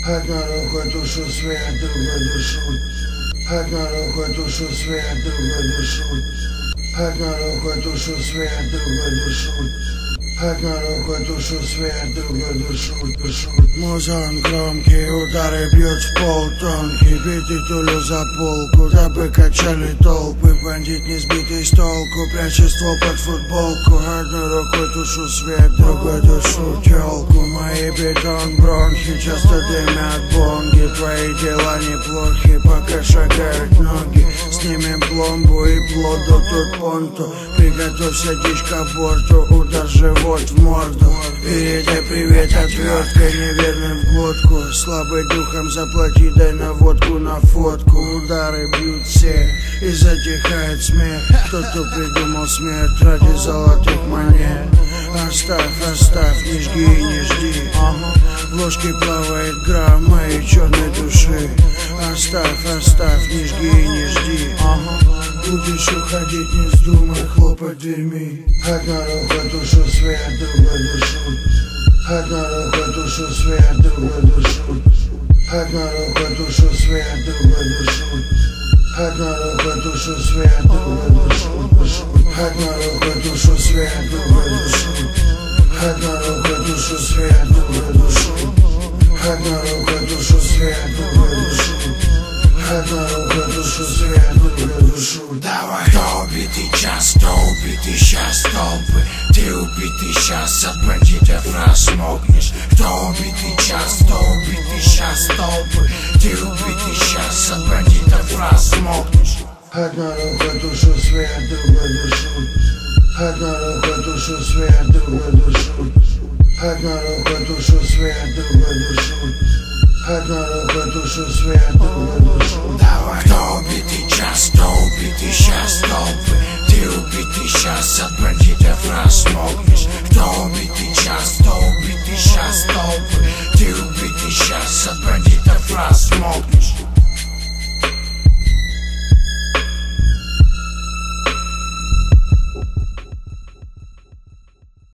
Одна рукой тушу свет, другой душу. Одна рукой тушу свет, другой душу. Одна рукой тушу свет, другой душу. Одна рукой тушу свет, другой душу. Музон громкие, удары бьют в пол тонкий. Битый тулю за полку, дабы качали толпы. Бандит не сбитый с толку, прячет ствол под футболку. Одной рукой тушу свет, другой душу тёлку. Мои бетон бронхи часто дымят бонги. Твои дела неплохи, пока шагают ноги. Снимем пломбу и плоду тут понту. Приготовься, дичка борту, удар живот в морду. Передай привет отверткой, неверным в глотку. Слабый духом заплати, дай наводку на фотку. Удары бьют все и затихает смех. Тот, кто придумал смерть ради золотых монет. Оставь, не жги и не жди. В ложке плавает грамм моей черной души. Оставь, не жги и не жди. Будешь уходить, не вздумай хлопать дверьми. Одна рука тушу свет, другой душу. Одна рука тушу свет, другой душу. Одна рука тушу свет, другой душу. Одна рука тушу свет, другой душу. Одна рука тушу свет, другой душу. Одна рука тушу свет, другой душу. Одна рука тушу свет, другой душу. Одна рука тушу свет, другой душу. Давай! Кто убитый час, кто убитый сейчас толпы. Ты убитый сейчас, от бандитов размокнешь. Кто убитый час, кто убитый сейчас толпы. Ты убитый сейчас, от бандитов размокнешь. Одна рука тушу свет, другой душу. Одна рука тушу свет, другой душу. Одна рука тушу свет, другой душу. Одна рука тушу свет, другой душу. Давай! Кто убитый час, кто убитый сейчас толпы. Ты убитый сейчас, от бандитов размокнешь. Кто убитый час, кто убитый сейчас толпы. Ты убитый сейчас, от бандитов размокнешь.